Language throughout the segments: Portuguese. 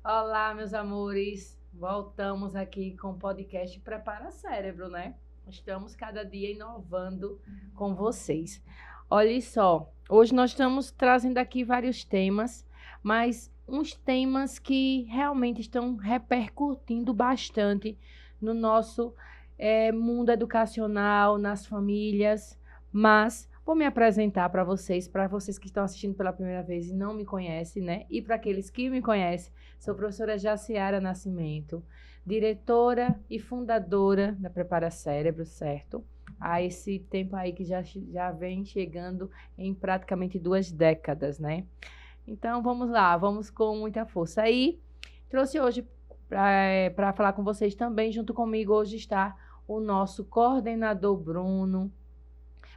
Olá, meus amores. Voltamos aqui com o podcast Prepara Cérebro, né? Estamos cada dia inovando com vocês. Olha só, hoje nós estamos trazendo aqui vários temas, mas uns temas que realmente estão repercutindo bastante no nosso mundo educacional, nas famílias, mas vou me apresentar para vocês que estão assistindo pela primeira vez e não me conhecem, né? E para aqueles que me conhecem, sou professora Jaciara Nascimento, diretora e fundadora da Prepara Cérebro, certo? Há esse tempo aí que já vem chegando em praticamente 2 décadas, né? Então vamos lá, vamos com muita força. Aí trouxe hoje para falar com vocês também, junto comigo hoje está o nosso coordenador Bruno,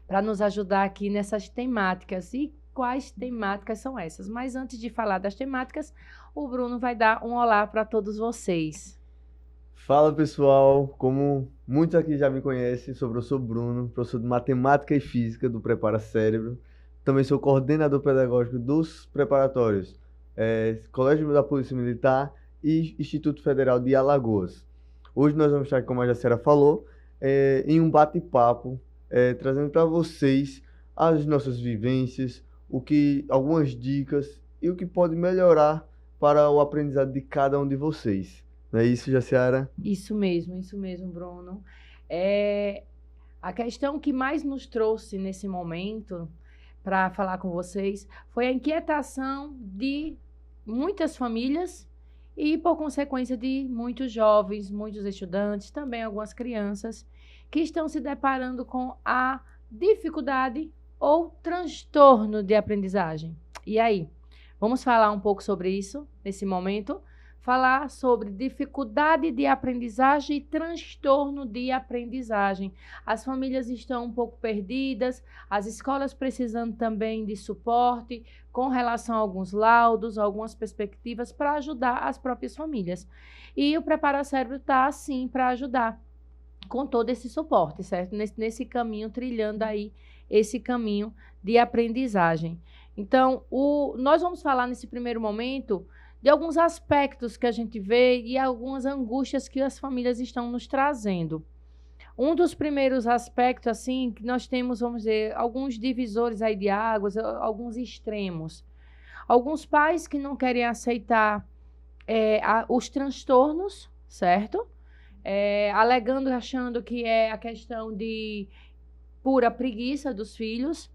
para nos ajudar aqui nessas temáticas. E quais temáticas são essas? Mas antes de falar das temáticas, o Bruno vai dar um olá para todos vocês. Fala pessoal, como muitos aqui já me conhecem, sou o professor Bruno, professor de Matemática e Física do Prepara Cérebro. Também sou coordenador pedagógico dos preparatórios Colégio da Polícia Militar e Instituto Federal de Alagoas. Hoje nós vamos estar, como a Jacera falou, em um bate-papo, trazendo para vocês as nossas vivências, algumas dicas e o que pode melhorar para o aprendizado de cada um de vocês. Não é isso, Jaciara? Isso mesmo, Bruno. A questão que mais nos trouxe nesse momento para falar com vocês foi a inquietação de muitas famílias e, por consequência, de muitos jovens, muitos estudantes, também algumas crianças, que estão se deparando com a dificuldade ou transtorno de aprendizagem. E aí, vamos falar um pouco sobre isso nesse momento? Falar sobre dificuldade de aprendizagem e transtorno de aprendizagem. As famílias estão um pouco perdidas, as escolas precisando também de suporte com relação a alguns laudos, algumas perspectivas para ajudar as próprias famílias. E o Prepara Cérebro está, assim, para ajudar com todo esse suporte, certo? Nesse caminho, trilhando aí esse caminho de aprendizagem. Então, nós vamos falar nesse primeiro momento de alguns aspectos que a gente vê e algumas angústias que as famílias estão nos trazendo. Um dos primeiros aspectos, assim, que nós temos, vamos dizer, alguns divisores aí de águas, alguns extremos. Alguns pais que não querem aceitar os transtornos, certo? Alegando, achando que é a questão de pura preguiça dos filhos.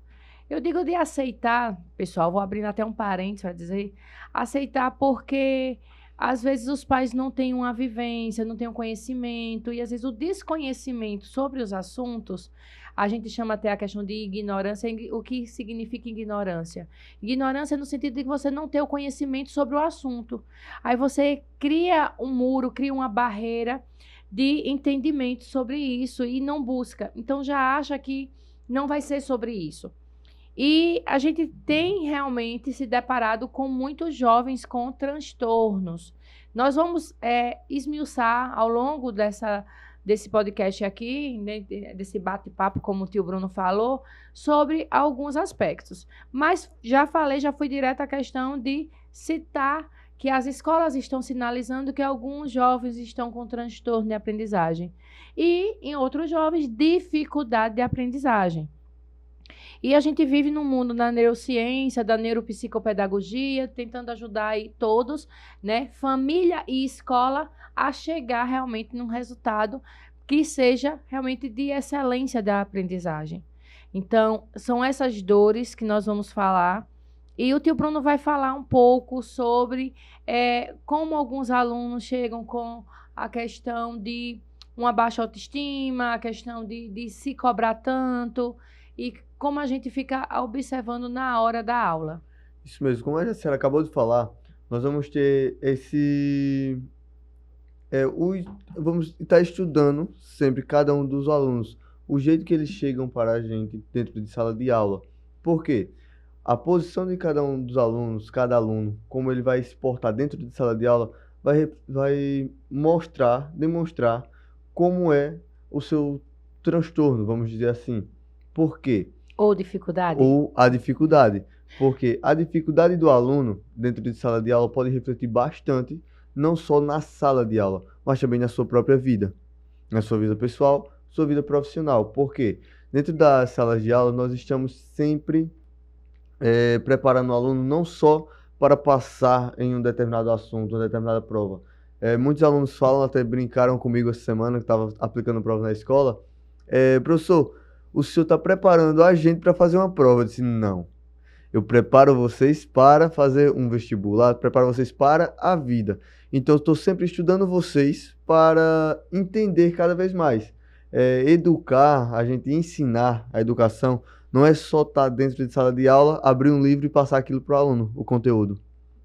Eu digo de aceitar, pessoal, vou abrindo até um parênteses para dizer, aceitar porque às vezes os pais não têm uma vivência, não têm um conhecimento, e às vezes o desconhecimento sobre os assuntos, a gente chama até a questão de ignorância. O que significa ignorância? Ignorância no sentido de que você não tem o conhecimento sobre o assunto. Aí você cria um muro, cria uma barreira de entendimento sobre isso e não busca. Então já acha que não vai ser sobre isso. E a gente tem realmente se deparado com muitos jovens com transtornos. Nós vamos esmiuçar ao longo desse podcast aqui, né, desse bate-papo, como o tio Bruno falou, sobre alguns aspectos. Mas já fui direto à questão de citar que as escolas estão sinalizando que alguns jovens estão com transtorno de aprendizagem. E, em outros jovens, dificuldade de aprendizagem. E a gente vive num mundo da neurociência, da neuropsicopedagogia, tentando ajudar aí todos, né, família e escola, a chegar realmente num resultado que seja realmente de excelência da aprendizagem. Então, são essas dores que nós vamos falar. E o tio Bruno vai falar um pouco sobre como alguns alunos chegam com a questão de uma baixa autoestima, a questão de se cobrar tanto, e como a gente fica observando na hora da aula. Isso mesmo, como a Jaciara acabou de falar, nós vamos ter vamos estar estudando sempre cada um dos alunos, o jeito que eles chegam para a gente dentro de sala de aula. Por quê? A posição de cada um dos alunos, cada aluno, como ele vai se portar dentro de sala de aula, vai demonstrar como é o seu transtorno, vamos dizer assim. Por quê? Ou dificuldade. Ou a dificuldade. Porque a dificuldade do aluno dentro de sala de aula pode refletir bastante não só na sala de aula, mas também na sua própria vida, na sua vida pessoal, sua vida profissional. Por quê? Dentro das salas de aula, nós estamos sempre preparando o aluno não só para passar em um determinado assunto, uma determinada prova. Muitos alunos falam, até brincaram comigo essa semana, que estava aplicando prova na escola, professor, o senhor está preparando a gente para fazer uma prova. Eu disse, não. Eu preparo vocês para fazer um vestibular, preparo vocês para a vida. Então, eu estou sempre estudando vocês para entender cada vez mais. Educar, a gente ensinar a educação, não é só estar dentro de sala de aula, abrir um livro e passar aquilo para o aluno, o conteúdo.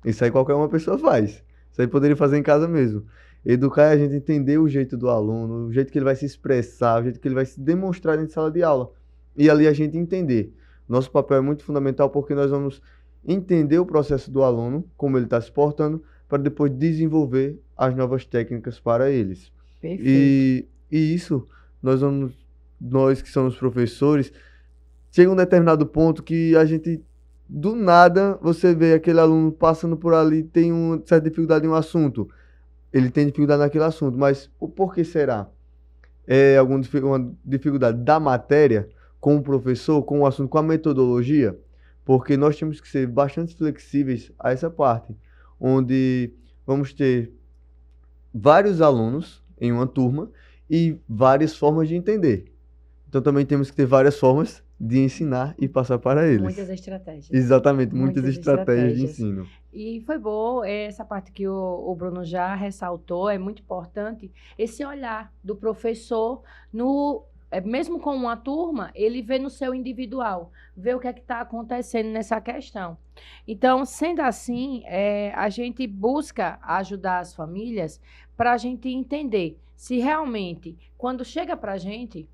Isso aí qualquer uma pessoa faz. Isso aí poderia fazer em casa mesmo. Educar é a gente entender o jeito do aluno, o jeito que ele vai se expressar, o jeito que ele vai se demonstrar dentro de sala de aula. E ali a gente entender. Nosso papel é muito fundamental porque nós vamos entender o processo do aluno, como ele está se portando, para depois desenvolver as novas técnicas para eles. Perfeito. E isso, nós que somos professores, chega um determinado ponto que a gente, do nada, você vê aquele aluno passando por ali, tem uma certa dificuldade em um assunto. Ele tem dificuldade naquele assunto, mas o porquê será? É uma dificuldade da matéria, com o professor, com o assunto, com a metodologia? Porque nós temos que ser bastante flexíveis a essa parte, onde vamos ter vários alunos em uma turma e várias formas de entender. Então também temos que ter várias formas de ensinar e passar para eles. Muitas estratégias. Exatamente, muitas estratégias de ensino. E foi bom, essa parte que o Bruno já ressaltou, é muito importante, esse olhar do professor, mesmo com uma turma, ele vê no seu individual, vê o que é que está acontecendo nessa questão. Então, sendo assim, a gente busca ajudar as famílias para a gente entender se realmente, quando chega para a gente,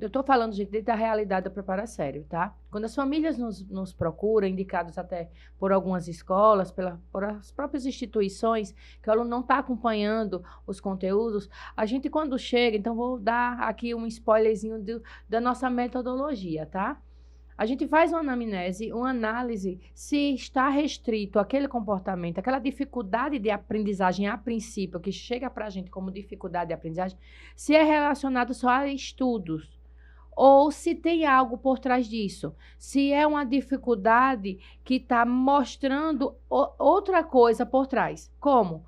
eu estou falando, gente, da realidade da Prepara Sério, tá? Quando as famílias nos procuram, indicados até por algumas escolas, por as próprias instituições, que o aluno não está acompanhando os conteúdos, a gente quando chega, então vou dar aqui um spoilerzinho da nossa metodologia, tá? A gente faz uma anamnese, uma análise se está restrito aquele comportamento, aquela dificuldade de aprendizagem a princípio, que chega para a gente como dificuldade de aprendizagem, se é relacionado só a estudos, ou se tem algo por trás disso, se é uma dificuldade que está mostrando outra coisa por trás, como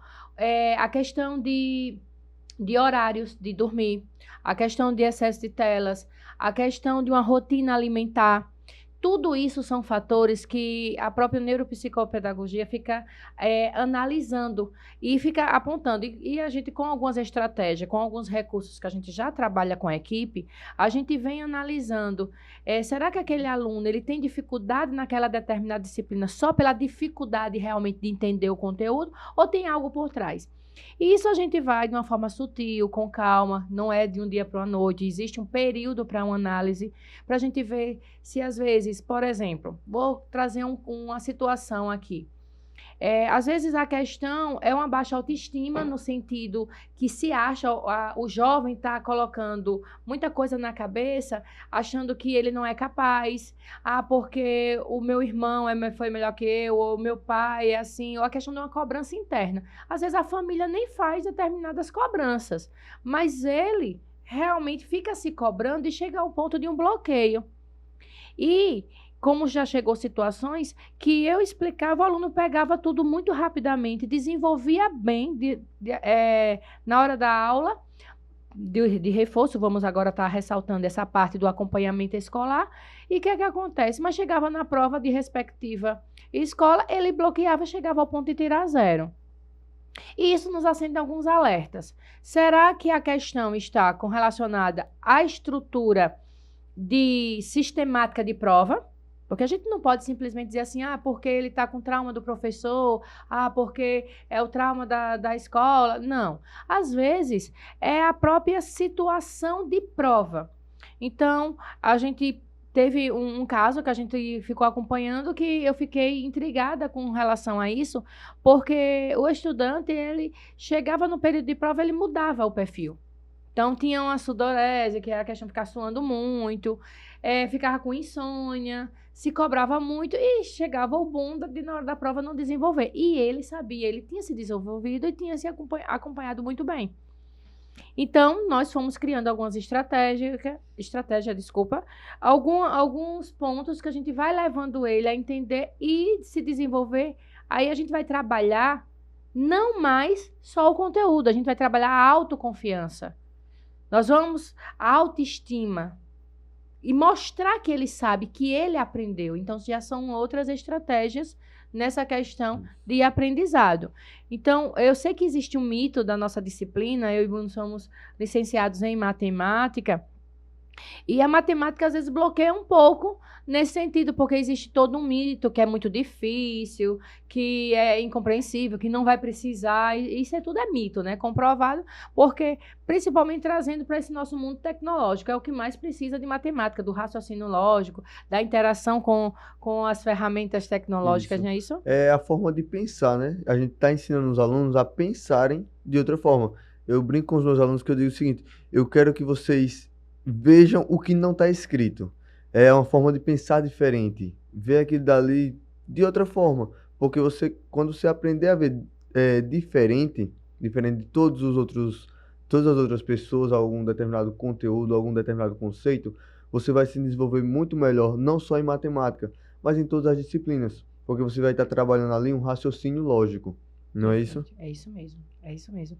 a questão de horários de dormir, a questão de excesso de telas, a questão de uma rotina alimentar. Tudo isso são fatores que a própria neuropsicopedagogia fica analisando e fica apontando. E a gente, com algumas estratégias, com alguns recursos que a gente já trabalha com a equipe, a gente vem analisando. Será que aquele aluno ele tem dificuldade naquela determinada disciplina só pela dificuldade realmente de entender o conteúdo ou tem algo por trás? E isso a gente vai de uma forma sutil, com calma, não é de um dia para a noite, existe um período para uma análise, para a gente ver se às vezes, por exemplo, vou trazer uma situação aqui. Às vezes a questão é uma baixa autoestima, no sentido que se acha, o jovem está colocando muita coisa na cabeça, achando que ele não é capaz, porque o meu irmão foi melhor que eu, ou o meu pai é assim, ou a questão de uma cobrança interna. Às vezes a família nem faz determinadas cobranças, mas ele realmente fica se cobrando e chega ao ponto de um bloqueio. E como já chegou situações que eu explicava, o aluno pegava tudo muito rapidamente, desenvolvia bem na hora da aula, de reforço, vamos agora estar ressaltando essa parte do acompanhamento escolar, e o que é que acontece? Mas chegava na prova de respectiva escola, ele bloqueava, chegava ao ponto de tirar 0. E isso nos acende alguns alertas. Será que a questão está relacionada à estrutura de sistemática de prova? Porque a gente não pode simplesmente dizer assim, porque ele está com trauma do professor, porque é o trauma da escola. Não. Às vezes, é a própria situação de prova. Então, a gente teve um caso que a gente ficou acompanhando que eu fiquei intrigada com relação a isso, porque o estudante, ele chegava no período de prova, ele mudava o perfil. Então, tinha uma sudorese, que era a questão de ficar suando muito, ficava com insônia, se cobrava muito e chegava o boom de, na hora da prova, não desenvolver. E ele sabia, ele tinha se desenvolvido e tinha se acompanhado muito bem. Então, nós fomos criando algumas alguns pontos que a gente vai levando ele a entender e se desenvolver. Aí a gente vai trabalhar não mais só o conteúdo, a gente vai trabalhar a autoconfiança. Nós vamos a autoestima e mostrar que ele sabe, que ele aprendeu. Então, já são outras estratégias nessa questão de aprendizado. Então, eu sei que existe um mito da nossa disciplina, eu e o Bruno somos licenciados em matemática, e a matemática às vezes bloqueia um pouco nesse sentido, porque existe todo um mito que é muito difícil, que é incompreensível, que não vai precisar, e isso tudo é mito, né? Comprovado, porque principalmente trazendo para esse nosso mundo tecnológico, é o que mais precisa de matemática, do raciocínio lógico, da interação com as ferramentas tecnológicas, não é isso? É a forma de pensar, né? A gente está ensinando os alunos a pensarem de outra forma. Eu brinco com os meus alunos que eu digo o seguinte, eu quero que vocês vejam o que não está escrito. É uma forma de pensar diferente. Ver aquilo dali de outra forma. Porque quando você aprender a ver diferente de todos os outros, todas as outras pessoas, algum determinado conteúdo, algum determinado conceito, você vai se desenvolver muito melhor, não só em matemática, mas em todas as disciplinas. Porque você vai estar trabalhando ali um raciocínio lógico. Não é isso? É isso mesmo, é isso mesmo.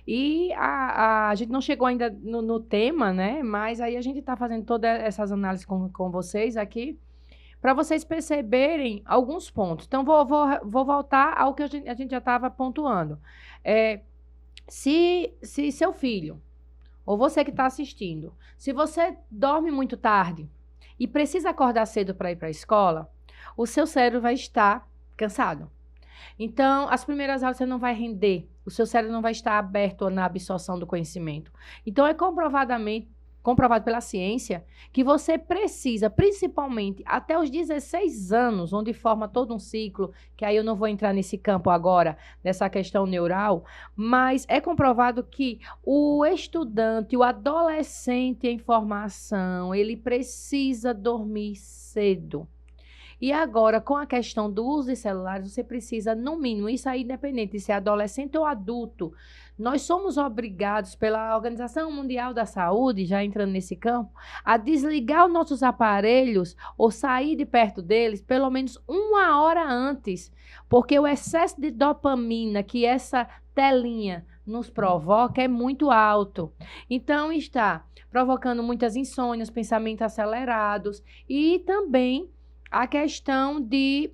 E a gente não chegou ainda no tema, né? Mas aí a gente está fazendo todas essas análises com vocês aqui, para vocês perceberem alguns pontos. Então, vou voltar ao que a gente já estava pontuando. Se seu filho, ou você que está assistindo, se você dorme muito tarde e precisa acordar cedo para ir para a escola, o seu cérebro vai estar cansado. Então, as primeiras aulas você não vai render, o seu cérebro não vai estar aberto na absorção do conhecimento. Então, é comprovado pela ciência que você precisa, principalmente até os 16 anos, onde forma todo um ciclo, que aí eu não vou entrar nesse campo agora, nessa questão neural, mas é comprovado que o estudante, o adolescente em formação, ele precisa dormir cedo. E agora, com a questão do uso de celulares, você precisa, no mínimo, isso aí independente de ser adolescente ou adulto, nós somos obrigados pela Organização Mundial da Saúde, já entrando nesse campo, a desligar os nossos aparelhos ou sair de perto deles pelo menos 1 hora antes, porque o excesso de dopamina que essa telinha nos provoca é muito alto. Então, está provocando muitas insônias, pensamentos acelerados e também a questão de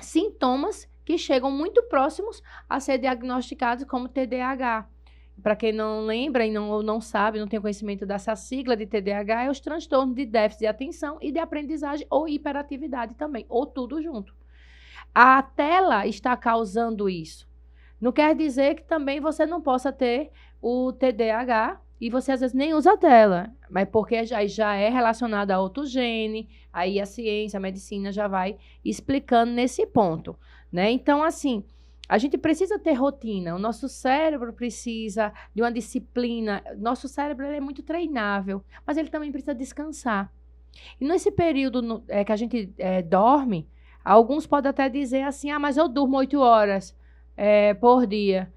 sintomas que chegam muito próximos a ser diagnosticados como TDAH. Para quem não lembra e não sabe, não tem conhecimento dessa sigla de TDAH, é os transtornos de déficit de atenção e de aprendizagem ou hiperatividade também, ou tudo junto. A tela está causando isso. Não quer dizer que também você não possa ter o TDAH e você às vezes nem usa a tela, mas porque já é relacionado a outro gene, aí a ciência, a medicina já vai explicando nesse ponto, né? Então, assim, a gente precisa ter rotina, o nosso cérebro precisa de uma disciplina, nosso cérebro ele é muito treinável, mas ele também precisa descansar. E nesse período que a gente dorme, alguns podem até dizer assim, mas eu durmo 8 horas por dia,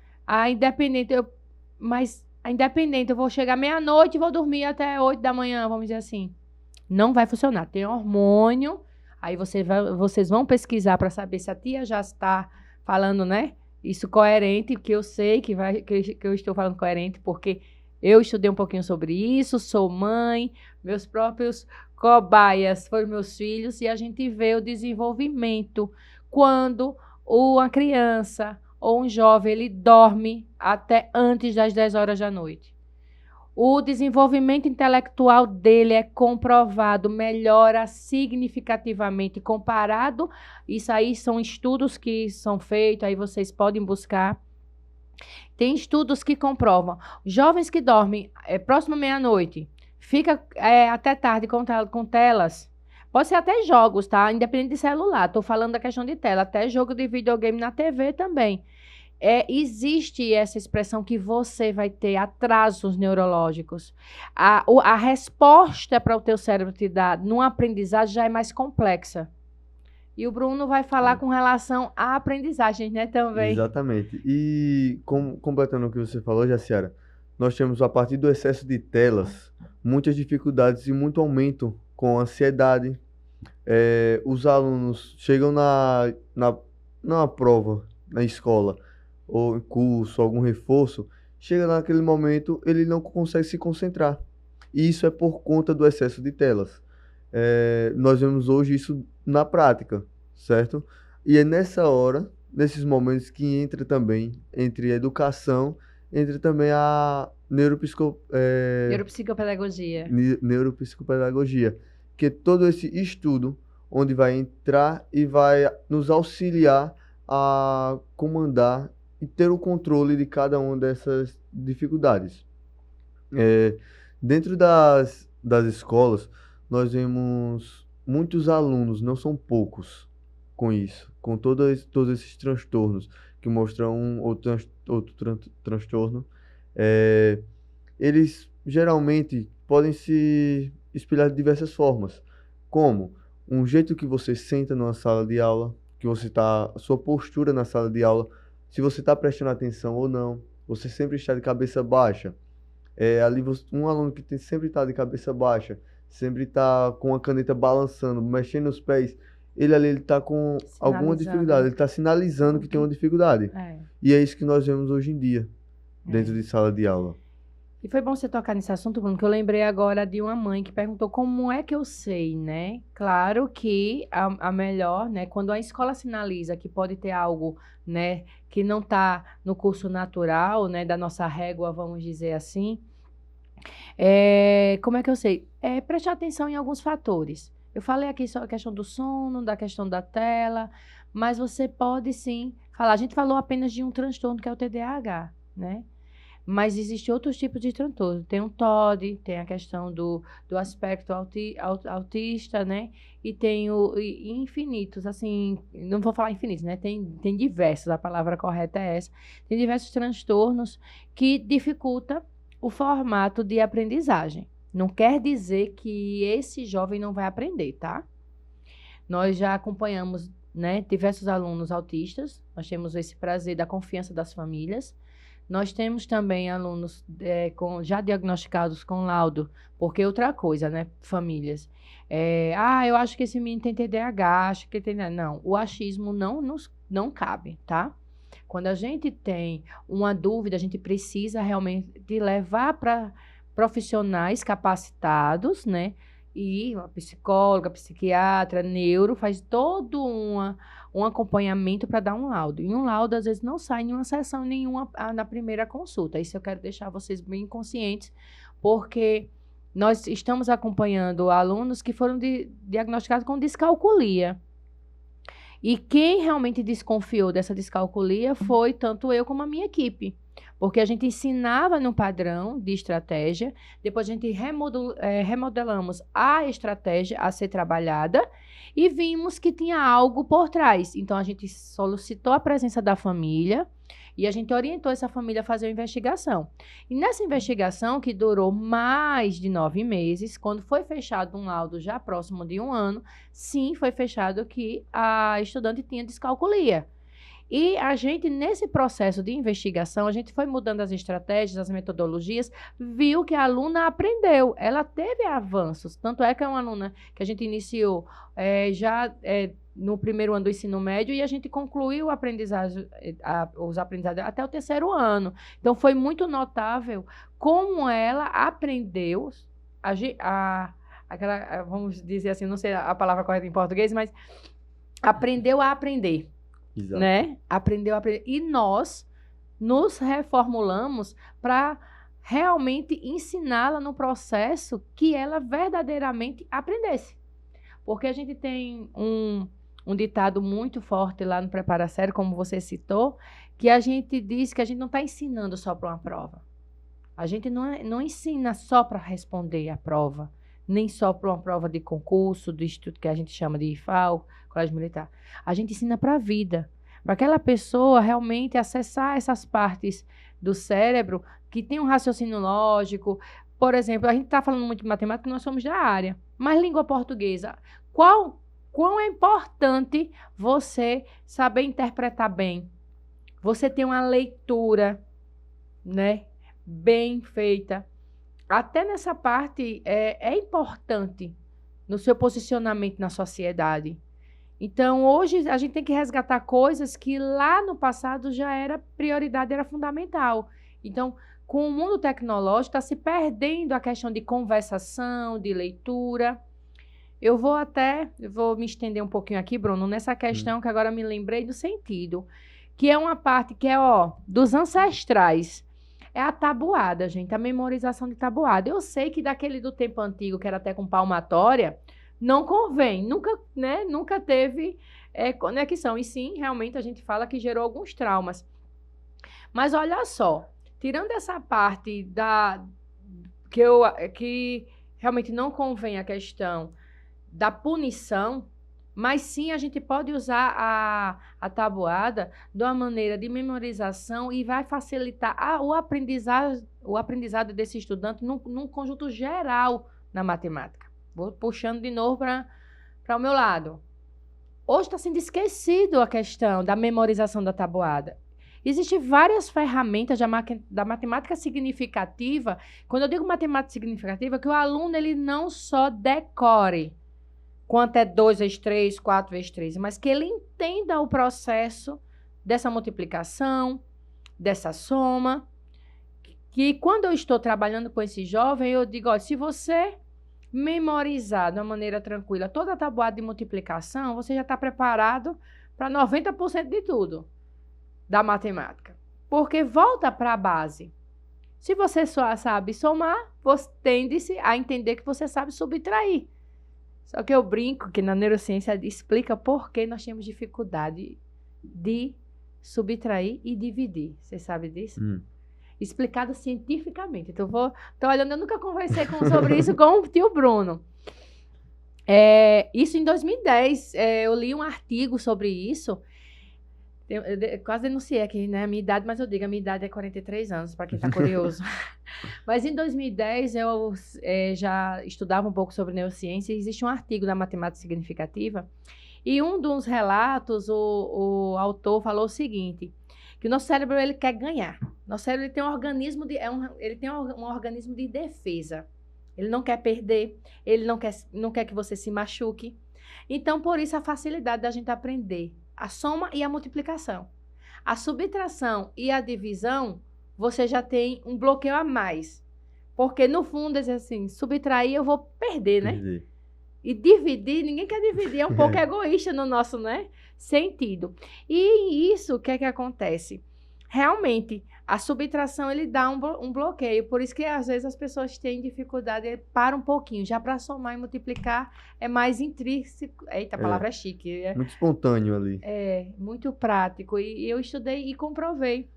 independente, eu vou chegar meia-noite e vou dormir até 8 da manhã, vamos dizer assim. Não vai funcionar. Tem hormônio, aí vocês vão pesquisar para saber se a tia já está falando, né? Isso coerente, que eu sei que eu estou falando coerente, porque eu estudei um pouquinho sobre isso, sou mãe, meus próprios cobaias foram meus filhos, e a gente vê o desenvolvimento quando uma criança ou um jovem, ele dorme até antes das 10 horas da noite. O desenvolvimento intelectual dele é comprovado, melhora significativamente comparado. Isso aí são estudos que são feitos, aí vocês podem buscar. Tem estudos que comprovam. Jovens que dormem próximo à meia-noite, fica até tarde com telas. Pode ser até jogos, tá? Independente de celular. Estou falando da questão de tela. Até jogo de videogame na TV também. existe essa expressão que você vai ter atrasos neurológicos. A resposta para o teu cérebro te dar numa aprendizagem já é mais complexa. E o Bruno vai falar com relação à aprendizagem, né, também. Exatamente. E completando o que você falou, Jaciara, nós temos, a partir do excesso de telas, muitas dificuldades e muito aumento com ansiedade. Os alunos chegam na prova, na escola, ou em curso, algum reforço, chega naquele momento, ele não consegue se concentrar. E isso é por conta do excesso de telas. Nós vemos hoje isso na prática, certo? E é nessa hora, nesses momentos, que entra também, entre a educação, entra também a Neuropsicopedagogia. neuropsicopedagogia, que é todo esse estudo onde vai entrar e vai nos auxiliar a comandar e ter o controle de cada uma dessas dificuldades. Dentro das escolas, nós vemos muitos alunos, não são poucos, com isso, com todos esses transtornos que mostram um outro transtorno. Eles geralmente podem se espelhar de diversas formas, como um jeito que você senta numa sala de aula, a sua postura na sala de aula, se você está prestando atenção ou não, você sempre está de cabeça baixa. Um aluno que sempre está de cabeça baixa, sempre está com a caneta balançando, mexendo os pés, ele está com alguma dificuldade, ele está sinalizando que tem uma dificuldade. E é isso que nós vemos hoje em dia, dentro de sala de aula. E foi bom você tocar nesse assunto, Bruno, que eu lembrei agora de uma mãe que perguntou como é que eu sei, né? Claro que a melhor, né? Quando a escola sinaliza que pode ter algo, né? Que não está no curso natural, né? Da nossa régua, vamos dizer assim. Como é que eu sei? Prestar atenção em alguns fatores. Eu falei aqui só a questão do sono, da questão da tela, mas você pode sim falar. A gente falou apenas de um transtorno que é o TDAH, né? Mas existem outros tipos de transtorno. Tem o TOD, tem a questão do aspecto autista, né? E tem infinitos, assim, não vou falar infinitos, né? Tem diversos, a palavra correta é essa. Tem diversos transtornos que dificultam o formato de aprendizagem. Não quer dizer que esse jovem não vai aprender, tá? Nós já acompanhamos, né, diversos alunos autistas, nós temos esse prazer da confiança das famílias. Nós temos também alunos já diagnosticados com laudo, porque outra coisa, né, famílias. Eu acho que esse menino tem TDAH, acho que ele tem... Não, o achismo não cabe, tá? Quando a gente tem uma dúvida, a gente precisa realmente de levar para profissionais capacitados, né? E uma psicóloga, psiquiatra, neuro, faz todo um acompanhamento para dar um laudo. E um laudo, às vezes, não sai em uma sessão nenhuma na primeira consulta. Isso eu quero deixar vocês bem conscientes, porque nós estamos acompanhando alunos que foram diagnosticados com descalculia. E quem realmente desconfiou dessa descalculia foi tanto eu como a minha equipe. Porque a gente ensinava no padrão de estratégia, depois a gente remodelamos a estratégia a ser trabalhada e vimos que tinha algo por trás. Então, a gente solicitou a presença da família e a gente orientou essa família a fazer uma investigação. E nessa investigação, que durou mais de 9 meses, quando foi fechado um laudo já próximo de 1 ano, sim, foi fechado que a estudante tinha descalculia. E a gente, nesse processo de investigação, a gente foi mudando as estratégias, as metodologias, viu que a aluna aprendeu, ela teve avanços. Tanto é que é uma aluna que a gente iniciou no primeiro ano do ensino médio e a gente concluiu os aprendizados até o 3º ano. Então, foi muito notável como ela aprendeu, vamos dizer assim, não sei a palavra correta em português, mas aprendeu a aprender. Exato. Né? Aprendeu a aprender. E nós nos reformulamos para realmente ensiná-la no processo que ela verdadeiramente aprendesse. Porque a gente tem um ditado muito forte lá no Prepara Sério, como você citou, que a gente diz que a gente não está ensinando só para uma prova. A gente não ensina só para responder a prova, nem só para uma prova de concurso, do instituto que a gente chama de IFAL, Colégio Militar. A gente ensina para a vida. para aquela pessoa realmente acessar essas partes do cérebro que tem um raciocínio lógico. Por exemplo, a gente está falando muito de matemática, nós somos da área, mas língua portuguesa, quão é importante você saber interpretar bem, você ter uma leitura, né, bem feita. Até nessa parte é importante no seu posicionamento na sociedade. Então, hoje, a gente tem que resgatar coisas que lá no passado já era prioridade, era fundamental. Então, com o mundo tecnológico, está se perdendo a questão de conversação, de leitura. Eu vou me estender um pouquinho aqui, Bruno, nessa questão que agora me lembrei do sentido, que é uma parte que é, dos ancestrais. É a tabuada, gente, a memorização de tabuada. Eu sei que daquele do tempo antigo, que era até com palmatória, não convém, nunca teve conexão. E sim, realmente a gente fala que gerou alguns traumas. Mas olha só, tirando essa parte que realmente não convém a questão da punição, mas sim a gente pode usar a tabuada de uma maneira de memorização e vai facilitar o aprendizado desse estudante num conjunto geral na matemática. Vou puxando de novo para o meu lado. Hoje está sendo esquecido a questão da memorização da tabuada. Existem várias ferramentas da matemática significativa. Quando eu digo matemática significativa, que o aluno ele não só decore quanto é 2 vezes 3, 4 vezes 3, mas que ele entenda o processo dessa multiplicação, dessa soma. Que quando eu estou trabalhando com esse jovem, eu digo, olha, se você memorizar de uma maneira tranquila toda a tabuada de multiplicação, você já está preparado para 90% de tudo da matemática. Porque volta para a base. Se você só sabe somar, você tende-se a entender que você sabe subtrair. Só que eu brinco que na neurociência explica por que nós temos dificuldade de subtrair e dividir. Você sabe disso? Explicado cientificamente. Então, olhando, eu nunca conversei sobre isso com o tio Bruno. Isso em 2010, eu li um artigo sobre isso. Eu quase denunciei aqui, né, a minha idade, mas eu digo, a minha idade é 43 anos, para quem está curioso. Mas em 2010, eu já estudava um pouco sobre neurociência, e existe um artigo da Matemática Significativa, e um dos relatos, o autor falou o seguinte, que o nosso cérebro, ele quer ganhar. Nosso cérebro ele tem um organismo um organismo de defesa. Ele não quer perder, ele não quer que você se machuque. Então, por isso, a facilidade da gente aprender a soma e a multiplicação. A subtração e a divisão, você já tem um bloqueio a mais. Porque, no fundo, assim, subtrair eu vou perder, né? E dividir, ninguém quer dividir, é um pouco egoísta no nosso, né, sentido. E isso, o que é que acontece? Realmente, a subtração, ele dá um bloqueio. Por isso que, às vezes, as pessoas têm dificuldade, para um pouquinho. Já para somar e multiplicar, é mais intrínseco. Eita, a palavra é chique. Muito espontâneo ali. Muito prático. E eu estudei e comprovei.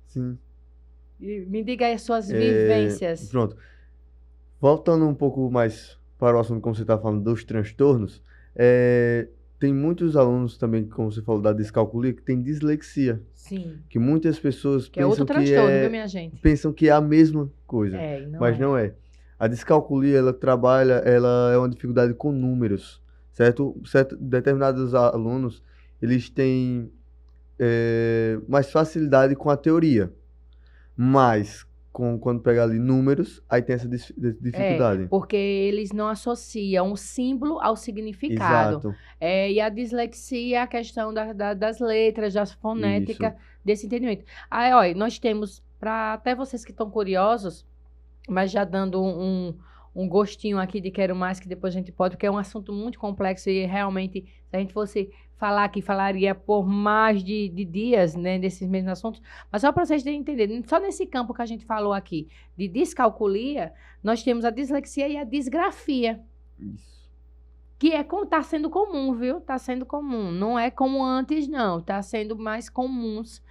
Sim. E me diga aí as suas vivências. Pronto. Voltando um pouco mais para o assunto, como você está falando, dos transtornos, tem muitos alunos também, como você falou, da descalculia, que tem dislexia. Sim. Que muitas pessoas pensam outro transtorno, viu, minha gente? Pensam que é a mesma coisa, mas não é. A descalculia, ela é uma dificuldade com números, certo? Determinados alunos, eles têm mais facilidade com a teoria, mas quando pega ali números, aí tem essa dificuldade. Porque eles não associam o símbolo ao significado. Exato. E a dislexia é a questão das letras, da fonética, desse entendimento. Aí, olha, nós temos, para até vocês que estão curiosos, mas já dando um gostinho aqui de quero mais, que depois a gente pode, porque é um assunto muito complexo e realmente, se a gente fosse falar aqui, falaria por mais de dias, né, desses mesmos assuntos, mas só para vocês entenderem, só nesse campo que a gente falou aqui, de descalculia, nós temos a dislexia e a disgrafia. Isso. Que tá sendo comum, viu? Tá sendo comum. Não é como antes, não. Tá sendo mais comuns.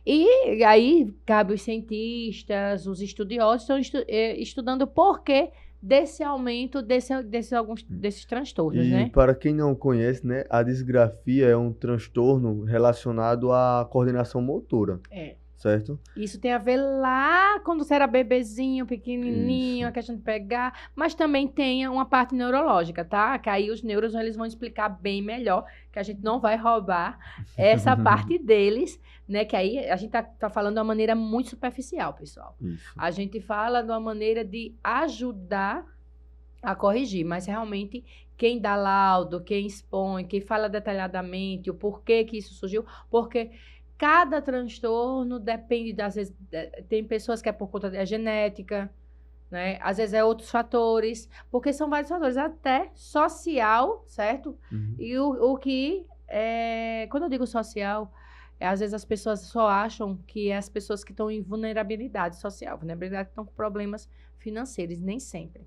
E aí, cabe os cientistas, os estudiosos, estão estudando por que desse aumento desses transtornos, E né? para quem não conhece, né, a disgrafia é um transtorno relacionado à coordenação motora, É. certo? Isso tem a ver lá quando você era bebezinho, pequenininho, Isso. a questão de pegar, mas também tem uma parte neurológica, tá? Que aí os neuros eles vão explicar bem melhor, que a gente não vai roubar essa parte deles, né? Que aí a gente tá falando de uma maneira muito superficial, pessoal. Isso. A gente fala de uma maneira de ajudar a corrigir, mas realmente quem dá laudo, quem expõe, quem fala detalhadamente o porquê que isso surgiu, porque cada transtorno depende, às vezes, tem pessoas que é por conta da genética, né? Às vezes é outros fatores, porque são vários fatores, até social, certo? Uhum. E o que, quando eu digo social, às vezes as pessoas só acham que é as pessoas que estão em vulnerabilidade social, vulnerabilidade estão com problemas financeiros, nem sempre.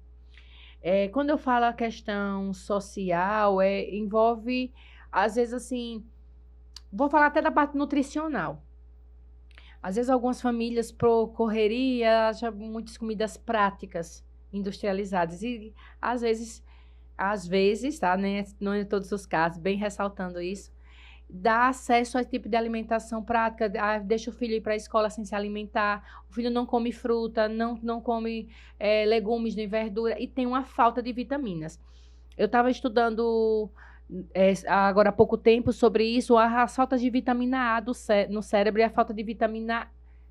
Quando eu falo a questão social, envolve, às vezes, assim, vou falar até da parte nutricional. Às vezes, algumas famílias, por correria, acham muitas comidas práticas, industrializadas. E, às vezes, tá, né? Não em todos os casos, bem ressaltando isso, dá acesso a esse tipo de alimentação prática, deixa o filho ir para a escola sem se alimentar, o filho não come fruta, não come legumes nem verdura, e tem uma falta de vitaminas. Eu estava estudando agora há pouco tempo sobre isso, a falta de vitamina A no cérebro e a falta de vitamina,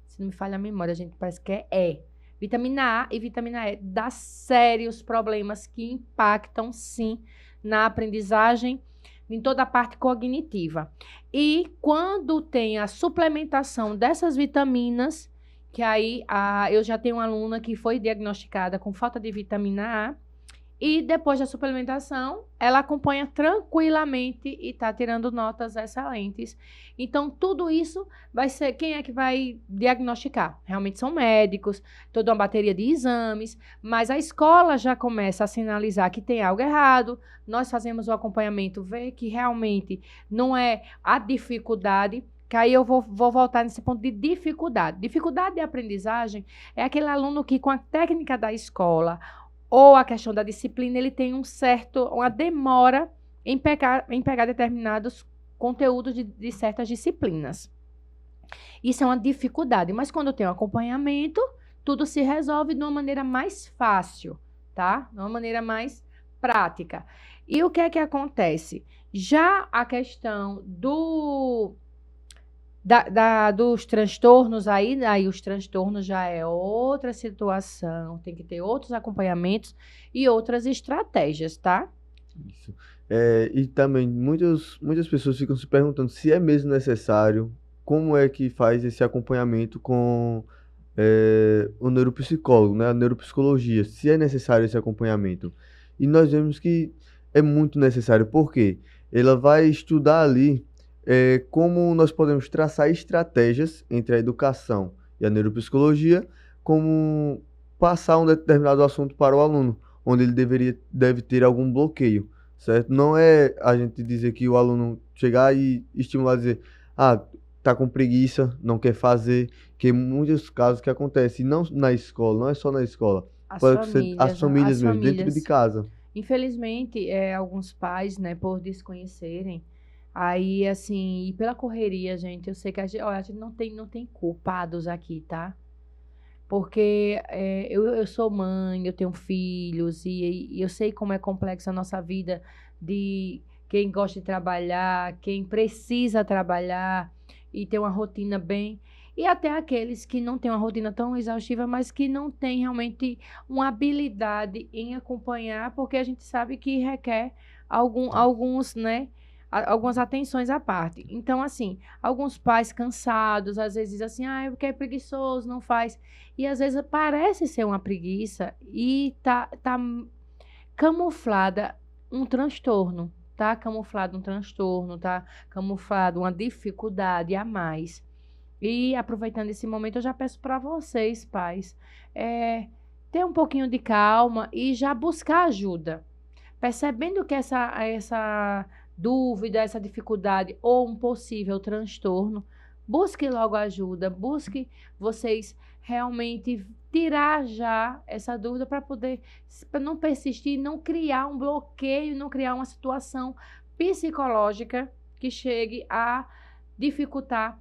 se não me falha a memória, gente, parece que é E. Vitamina A e vitamina E dá sérios problemas que impactam, sim, na aprendizagem, em toda a parte cognitiva. E quando tem a suplementação dessas vitaminas, que aí eu já tenho uma aluna que foi diagnosticada com falta de vitamina A, e depois da suplementação, ela acompanha tranquilamente e está tirando notas excelentes. Então, tudo isso vai ser... Quem é que vai diagnosticar? Realmente são médicos, toda uma bateria de exames, mas a escola já começa a sinalizar que tem algo errado. Nós fazemos o acompanhamento, ver que realmente não é a dificuldade, que aí eu vou voltar nesse ponto de dificuldade. Dificuldade de aprendizagem é aquele aluno que, com a técnica da escola ou a questão da disciplina, ele tem uma demora em pegar determinados conteúdos de certas disciplinas. Isso é uma dificuldade, mas quando tem um acompanhamento, tudo se resolve de uma maneira mais fácil, tá? De uma maneira mais prática. E o que é que acontece? Já a questão dos transtornos, aí os transtornos já é outra situação, tem que ter outros acompanhamentos e outras estratégias, tá? Isso. E também muitas pessoas ficam se perguntando se é mesmo necessário, como é que faz esse acompanhamento com o neuropsicólogo, né, a neuropsicologia, se é necessário esse acompanhamento. E nós vemos que é muito necessário, porque ela vai estudar ali como nós podemos traçar estratégias entre a educação e a neuropsicologia, como passar um determinado assunto para o aluno, onde ele deve ter algum bloqueio, certo? Não é a gente dizer que o aluno chegar e estimular, dizer, tá com preguiça, não quer fazer, que muitos casos que acontecem, não na escola, não é só na escola, pode ser as famílias mesmo, dentro de casa. Infelizmente, alguns pais, né, por desconhecerem, aí, assim, e pela correria, gente, eu sei que a gente não tem culpados aqui, tá? Porque eu sou mãe, eu tenho filhos, e eu sei como é complexa a nossa vida de quem gosta de trabalhar, quem precisa trabalhar e ter uma rotina bem... E até aqueles que não têm uma rotina tão exaustiva, mas que não têm realmente uma habilidade em acompanhar, porque a gente sabe que requer alguns, né, algumas atenções à parte. Então, assim, alguns pais cansados, às vezes dizem assim, porque é preguiçoso, não faz. E às vezes parece ser uma preguiça e tá camuflada um transtorno, tá camuflado um transtorno, tá camuflado uma dificuldade a mais. E aproveitando esse momento, eu já peço para vocês, pais, ter um pouquinho de calma e já buscar ajuda. Percebendo que essa dúvida, essa dificuldade ou um possível transtorno busque logo ajuda, busque vocês realmente tirar já essa dúvida para poder pra não persistir, não criar um bloqueio, não criar uma situação psicológica que chegue a dificultar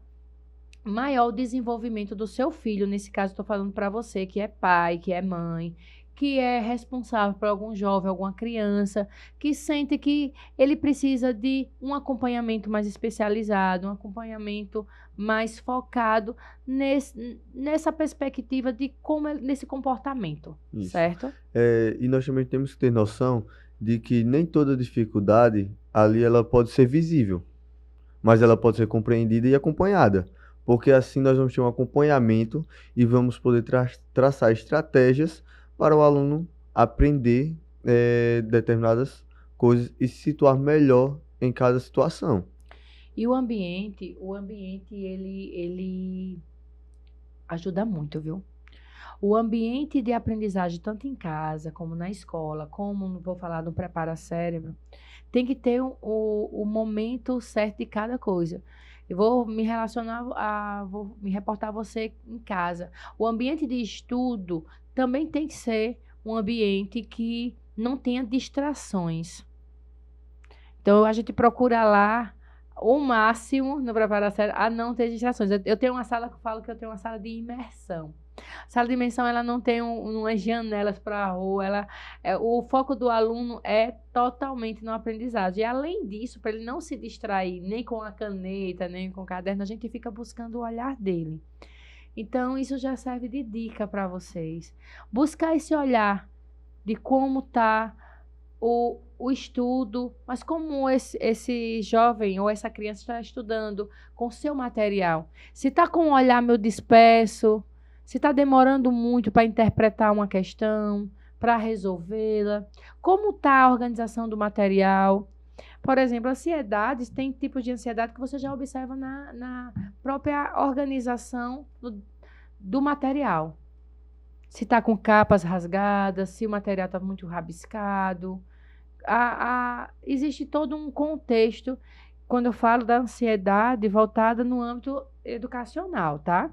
maior o desenvolvimento do seu filho. Nesse caso, estou falando para você que é pai, que é mãe, que é responsável por algum jovem, alguma criança, que sente que ele precisa de um acompanhamento mais especializado, um acompanhamento mais focado nessa perspectiva de como nesse comportamento, Isso. certo? E nós também temos que ter noção de que nem toda dificuldade ali ela pode ser visível, mas ela pode ser compreendida e acompanhada, porque assim nós vamos ter um acompanhamento e vamos poder traçar estratégias para o aluno aprender determinadas coisas e se situar melhor em cada situação. E o ambiente ele ajuda muito, viu? O ambiente de aprendizagem, tanto em casa, como na escola, como, vou falar do prepara-cérebro, tem que ter o momento certo de cada coisa. Eu vou me vou me reportar a você em casa. O ambiente de estudo também tem que ser um ambiente que não tenha distrações. Então, a gente procura lá o máximo no preparatório a não ter distrações. Eu tenho uma sala que eu falo que eu tenho uma sala de imersão. A sala de imersão, ela não tem umas janelas para a rua, o foco do aluno é totalmente no aprendizagem. E além disso, para ele não se distrair nem com a caneta, nem com o caderno, a gente fica buscando o olhar dele. Então, isso já serve de dica para vocês. Buscar esse olhar de como está o estudo, mas como esse jovem ou essa criança está estudando com seu material. Se está com um olhar meio disperso, se está demorando muito para interpretar uma questão, para resolvê-la, como está a organização do material. Por exemplo, ansiedades, tem tipos de ansiedade que você já observa na própria organização do material. Se está com capas rasgadas, se o material está muito rabiscado. Existe todo um contexto, quando eu falo da ansiedade, voltada no âmbito educacional, tá?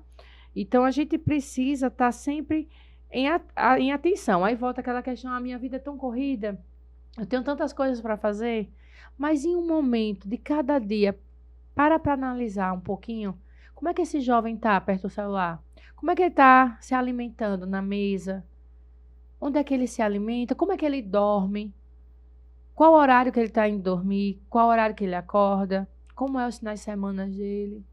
Então, a gente precisa estar sempre em atenção. Aí volta aquela questão, a minha vida é tão corrida, eu tenho tantas coisas para fazer, mas em um momento de cada dia, para analisar um pouquinho, como é que esse jovem está perto do celular? Como é que ele está se alimentando na mesa? Onde é que ele se alimenta? Como é que ele dorme? Qual horário que ele está indo dormir? Qual horário que ele acorda? Como é os finais de semana dele?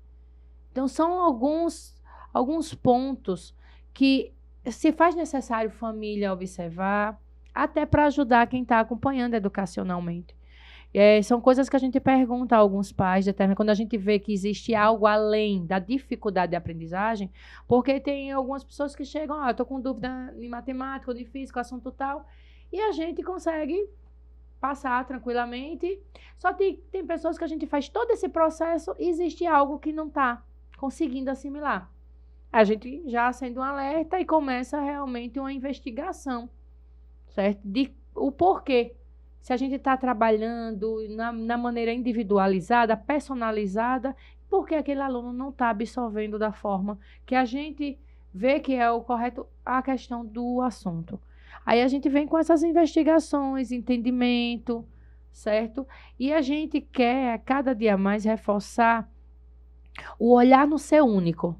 Então, são alguns pontos que se faz necessário família observar, até para ajudar quem está acompanhando educacionalmente. São coisas que a gente pergunta a alguns pais, quando a gente vê que existe algo além da dificuldade de aprendizagem, porque tem algumas pessoas que chegam, eu estou com dúvida em matemática, ou de física, assunto tal, e a gente consegue passar tranquilamente. Só tem pessoas que a gente faz todo esse processo e existe algo que não está conseguindo assimilar. A gente já acende um alerta e começa realmente uma investigação, certo? De o porquê. Se a gente está trabalhando na maneira individualizada, personalizada, por que aquele aluno não está absorvendo da forma que a gente vê que é o correto a questão do assunto. Aí a gente vem com essas investigações, entendimento, certo? E a gente quer, a cada dia mais, reforçar o olhar no ser único.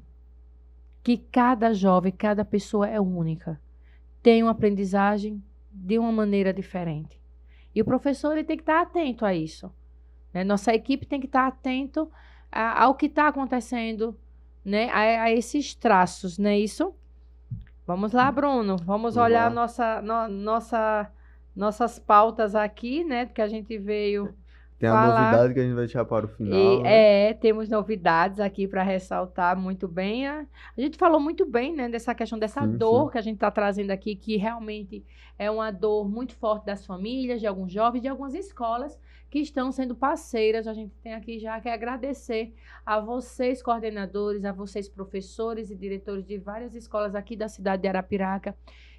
Que cada jovem, cada pessoa é única. Tem uma aprendizagem de uma maneira diferente. E o professor ele tem que estar atento a isso. Né? Nossa equipe tem que estar atento ao que está acontecendo, né? A esses traços, não é isso? Vamos lá, Bruno. Vamos olhar nossas pautas aqui, né? Que a gente veio Tem a falar. novidade que a gente vai deixar para o final, né? Temos novidades aqui para ressaltar muito bem. A gente falou muito bem, né? Dessa questão dessa dor que a gente está trazendo aqui, que realmente é uma dor muito forte das famílias, de alguns jovens, de algumas escolas que estão sendo parceiras. A gente tem aqui já que agradecer a vocês, coordenadores, a vocês, professores e diretores de várias escolas aqui da cidade de Arapiraca,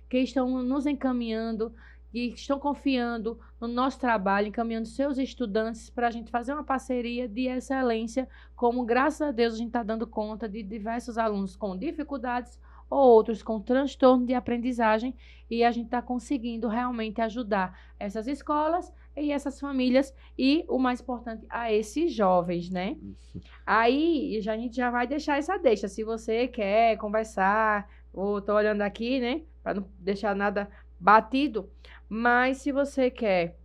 que estão nos encaminhando, que estão confiando no nosso trabalho, encaminhando seus estudantes para a gente fazer uma parceria de excelência, como graças a Deus a gente está dando conta de diversos alunos com dificuldades ou outros com transtorno de aprendizagem, e a gente está conseguindo realmente ajudar essas escolas e essas famílias e, o mais importante, a esses jovens, né? Isso. Aí a gente já vai deixar essa deixa. Se você quer conversar, ou tô olhando aqui, né? Para não deixar nada batido, mas se você quer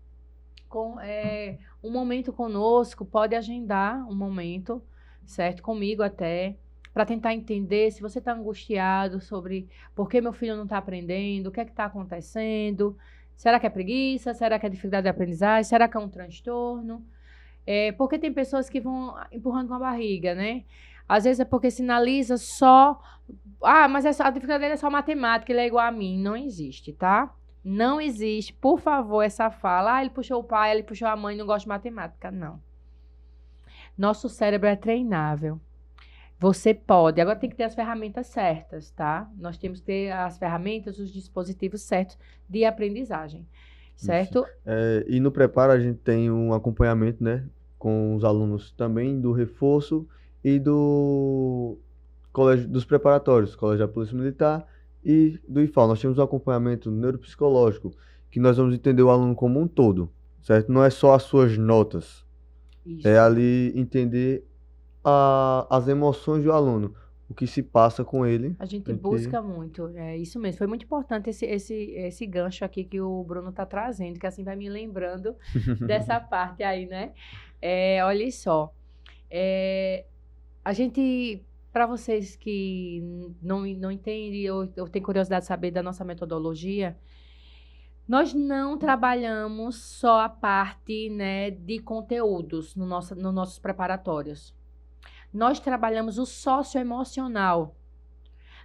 um momento conosco, pode agendar um momento, certo? Comigo até, para tentar entender se você está angustiado sobre por que meu filho não está aprendendo, o que é que está acontecendo, será que é preguiça, será que é dificuldade de aprendizagem, será que é um transtorno? Porque tem pessoas que vão empurrando com a barriga, né? Às vezes é porque sinaliza só... Ah, mas a dificuldade dele é só matemática, ele é igual a mim. Não existe, tá? Não existe, por favor, essa fala. Ah, ele puxou o pai, ele puxou a mãe, não gosta de matemática. Não. Nosso cérebro é treinável. Você pode. Agora tem que ter as ferramentas certas, tá? Nós temos que ter as ferramentas, os dispositivos certos de aprendizagem, certo? E no Prepara a gente tem um acompanhamento, né? Com os alunos também do reforço e do colégio, dos preparatórios, Colégio da Polícia Militar e do IFAL. Nós temos um acompanhamento neuropsicológico, que nós vamos entender o aluno como um todo, certo? Não é só as suas notas. Isso. É ali entender as emoções do aluno, o que se passa com ele. A gente busca muito, é isso mesmo. Foi muito importante esse gancho aqui que o Bruno está trazendo, que assim vai me lembrando dessa parte aí, né? Olha só, a gente, para vocês que não entendem ou têm curiosidade de saber da nossa metodologia, nós não trabalhamos só a parte, né, de conteúdos nos nossos preparatórios. Nós trabalhamos o socioemocional.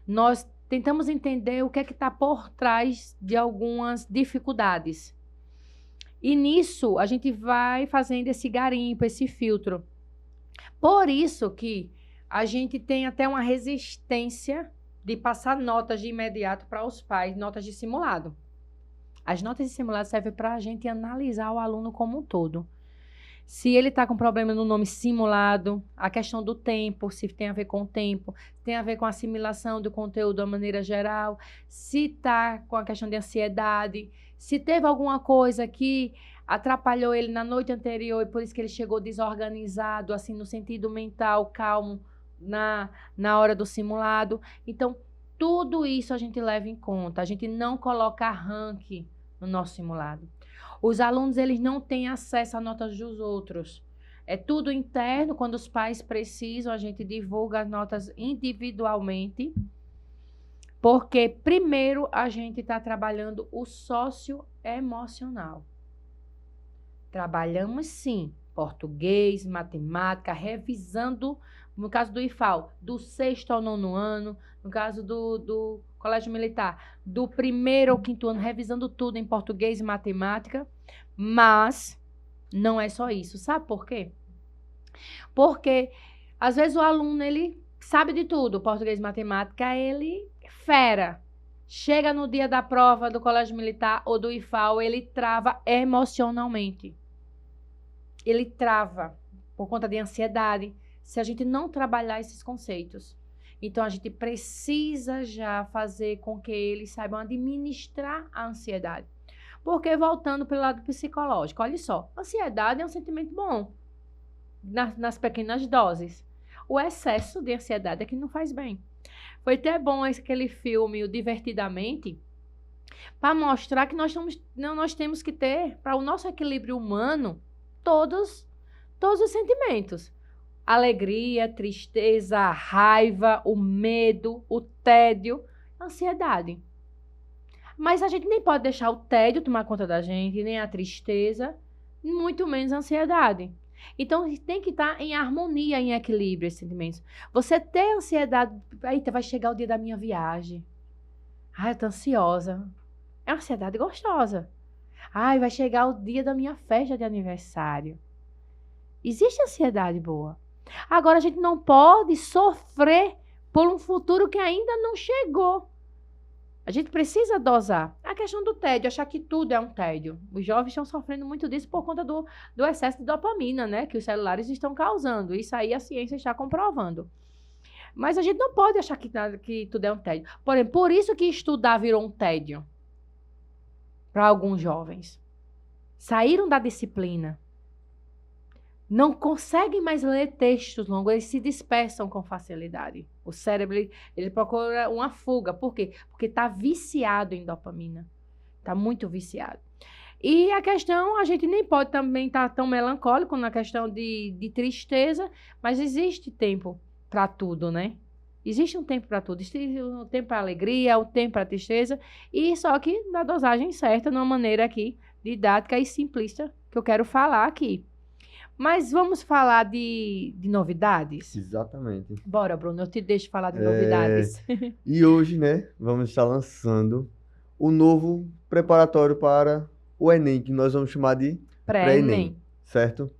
Nós tentamos entender o que é que está por trás de algumas dificuldades. E nisso, a gente vai fazendo esse garimpo, esse filtro. Por isso que a gente tem até uma resistência de passar notas de imediato para os pais, notas de simulado. As notas de simulado servem para a gente analisar o aluno como um todo. Se ele está com problema no nome simulado, a questão do tempo, se tem a ver com o tempo, tem a ver com a assimilação do conteúdo de uma maneira geral, se está com a questão de ansiedade, se teve alguma coisa que atrapalhou ele na noite anterior e por isso que ele chegou desorganizado, assim, no sentido mental, calmo, na hora do simulado. Então, tudo isso a gente leva em conta. A gente não coloca ranking no nosso simulado. Os alunos, eles não têm acesso a notas dos outros. É tudo interno. Quando os pais precisam, a gente divulga as notas individualmente. Porque, primeiro, a gente está trabalhando o socioemocional. Trabalhamos, sim, português, matemática, revisando, no caso do IFAL, do 6º ao 9º ano, no caso do Colégio Militar, do 1º ao 5º ano, revisando tudo em português e matemática, mas não é só isso. Sabe por quê? Porque, às vezes, o aluno, ele sabe de tudo, português e matemática, ele fera. Chega no dia da prova do Colégio Militar ou do IFAL, ele trava emocionalmente. Ele trava por conta de ansiedade, se a gente não trabalhar esses conceitos. Então, a gente precisa já fazer com que eles saibam administrar a ansiedade. Porque, voltando pelo lado psicológico, olha só, ansiedade é um sentimento bom, nas pequenas doses. O excesso de ansiedade é que não faz bem. Foi até bom aquele filme, o Divertidamente, para mostrar que nós temos que ter, para o nosso equilíbrio humano, todos os sentimentos. Alegria, tristeza, raiva, o medo, o tédio, a ansiedade. Mas a gente nem pode deixar o tédio tomar conta da gente, nem a tristeza, muito menos a ansiedade. Então, tem que estar em harmonia, em equilíbrio esses sentimentos. Você ter ansiedade, eita, vai chegar o dia da minha viagem. Ai, eu tô ansiosa. É uma ansiedade gostosa. Ai, vai chegar o dia da minha festa de aniversário. Existe ansiedade boa. Agora, a gente não pode sofrer por um futuro que ainda não chegou. A gente precisa dosar. A questão do tédio, achar que tudo é um tédio. Os jovens estão sofrendo muito disso por conta do excesso de dopamina, né? Que os celulares estão causando. Isso aí a ciência está comprovando. Mas a gente não pode achar que tudo é um tédio. Porém, por isso que estudar virou um tédio para alguns jovens. Saíram da disciplina. Não conseguem mais ler textos longos, eles se dispersam com facilidade. O cérebro, ele procura uma fuga. Por quê? Porque está viciado em dopamina. Está muito viciado. E a questão, a gente nem pode também estar tão melancólico na questão de tristeza, mas existe tempo para tudo, né? Existe um tempo para tudo. Existe um tempo para alegria, um tempo para tristeza, e só que na dosagem certa, numa maneira aqui didática e simplista que eu quero falar aqui. Mas vamos falar de novidades? Exatamente. Bora, Bruno, eu te deixo falar de novidades. E hoje, né, vamos estar lançando o novo preparatório para o Enem, que nós vamos chamar de pré-ENEM, certo?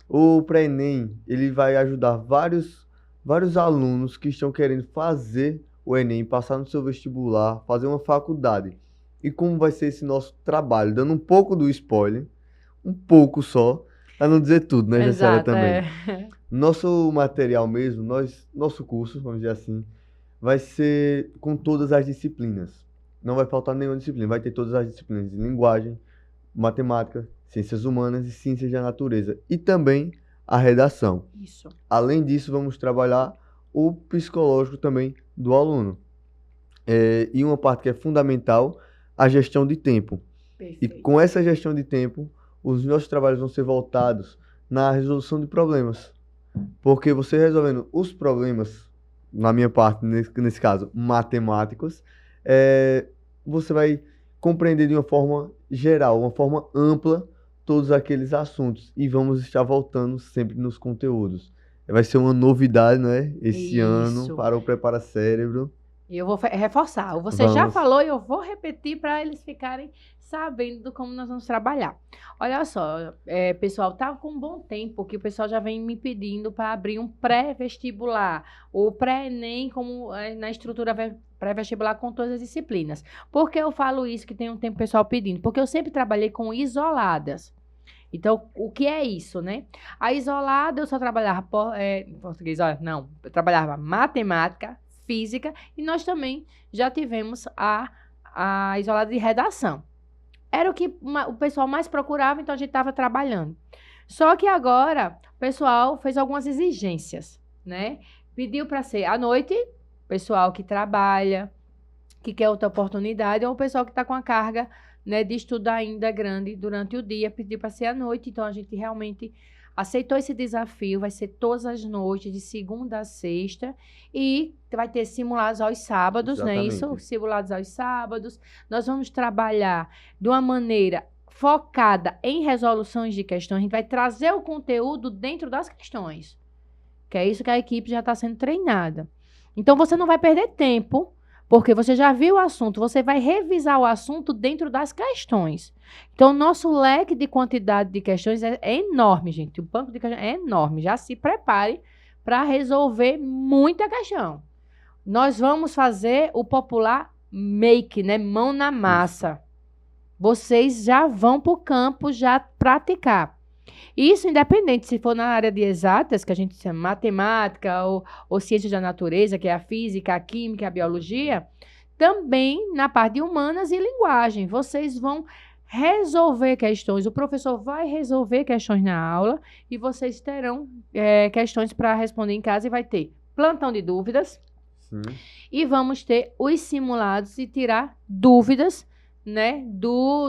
O pré-ENEM, ele vai ajudar vários alunos que estão querendo fazer o Enem, passar no seu vestibular, fazer uma faculdade. E como vai ser esse nosso trabalho? Dando um pouco do spoiler, um pouco só, para não dizer tudo, né, Gessélia, também. Nosso material mesmo, nosso curso, vamos dizer assim, vai ser com todas as disciplinas. Não vai faltar nenhuma disciplina, vai ter todas as disciplinas de linguagem, matemática, ciências humanas e ciências da natureza. E também a redação. Isso. Além disso, vamos trabalhar o psicológico também do aluno. E uma parte que é fundamental, a gestão de tempo. Perfeito. E com essa gestão de tempo, os nossos trabalhos vão ser voltados na resolução de problemas. Porque você resolvendo os problemas, na minha parte, nesse caso, matemáticos, você vai compreender de uma forma geral, uma forma ampla, todos aqueles assuntos. E vamos estar voltando sempre nos conteúdos. Vai ser uma novidade, né? Esse ano para o Prepara Cérebro. E eu vou reforçar. Você já falou e eu vou repetir para eles ficarem sabendo do como nós vamos trabalhar. Olha só, pessoal, tá com um bom tempo que o pessoal já vem me pedindo para abrir um pré-vestibular, o pré-ENEM como na estrutura pré-vestibular com todas as disciplinas. Por que eu falo isso que tem um tempo o pessoal pedindo? Porque eu sempre trabalhei com isoladas. Então, o que é isso, né? A isolada eu só trabalhava em português, olha, não, eu trabalhava matemática, física e nós também já tivemos a isolada de redação. Era o que o pessoal mais procurava, então a gente estava trabalhando. Só que agora o pessoal fez algumas exigências, né? Pediu para ser à noite, pessoal que trabalha, que quer outra oportunidade, ou o pessoal que está com a carga, né, de estudo ainda grande durante o dia, pediu para ser à noite. Então a gente realmente aceitou esse desafio, vai ser todas as noites, de segunda a sexta, e vai ter simulados aos sábados, Exatamente. né? Isso, simulados aos sábados. Nós vamos trabalhar de uma maneira focada em resoluções de questões. A gente vai trazer o conteúdo dentro das questões, que é isso que a equipe já está sendo treinada. Então, você não vai perder tempo, porque você já viu o assunto, você vai revisar o assunto dentro das questões. Então, nosso leque de quantidade de questões é enorme, gente. O banco de questões é enorme. Já se prepare para resolver muita questão. Nós vamos fazer o popular make, né? Mão na massa. Vocês já vão para o campo já praticar. Isso independente se for na área de exatas, que a gente chama matemática ou ciências da natureza, que é a física, a química, a biologia, também na parte de humanas e linguagem. Vocês vão resolver questões, o professor vai resolver questões na aula e vocês terão questões para responder em casa e vai ter plantão de dúvidas. Sim. E vamos ter os simulados e tirar dúvidas, né,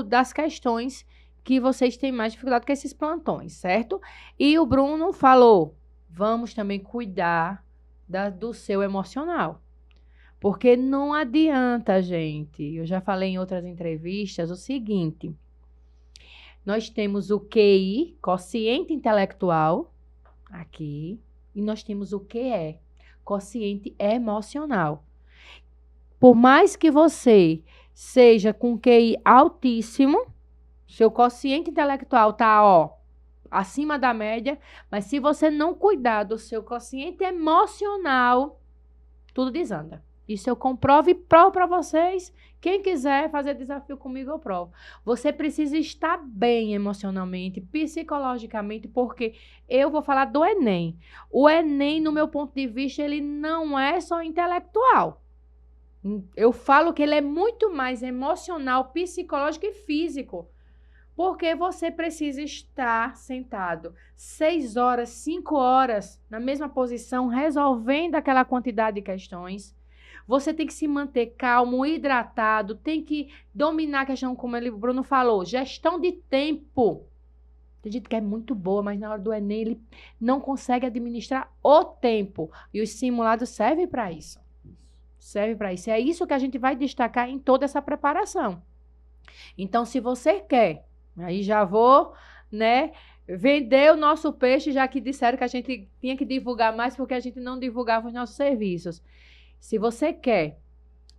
das questões que vocês têm mais dificuldade com esses plantões, certo? E o Bruno falou, vamos também cuidar do seu emocional. Porque não adianta, gente. Eu já falei em outras entrevistas o seguinte. Nós temos o QI, quociente intelectual, aqui. E nós temos o QE, quociente emocional. Por mais que você seja com QI altíssimo, seu quociente intelectual está, acima da média, mas se você não cuidar do seu quociente emocional, tudo desanda. Isso eu comprovo e provo para vocês Quem quiser fazer desafio comigo, eu provo. Você precisa estar bem emocionalmente, psicologicamente, porque eu vou falar do Enem. O Enem, no meu ponto de vista, ele não é só intelectual. Eu falo que ele é muito mais emocional, psicológico e físico. Porque você precisa estar sentado 6 horas, 5 horas na mesma posição, resolvendo aquela quantidade de questões. Você tem que se manter calmo, hidratado, tem que dominar a questão, como o Bruno falou, gestão de tempo. Tem gente que é muito boa, mas na hora do Enem ele não consegue administrar o tempo. E os simulados servem para isso. Serve para isso. É isso que a gente vai destacar em toda essa preparação. Então, se você quer, aí já vou, né, vender o nosso peixe, já que disseram que a gente tinha que divulgar mais, porque a gente não divulgava os nossos serviços. Se você quer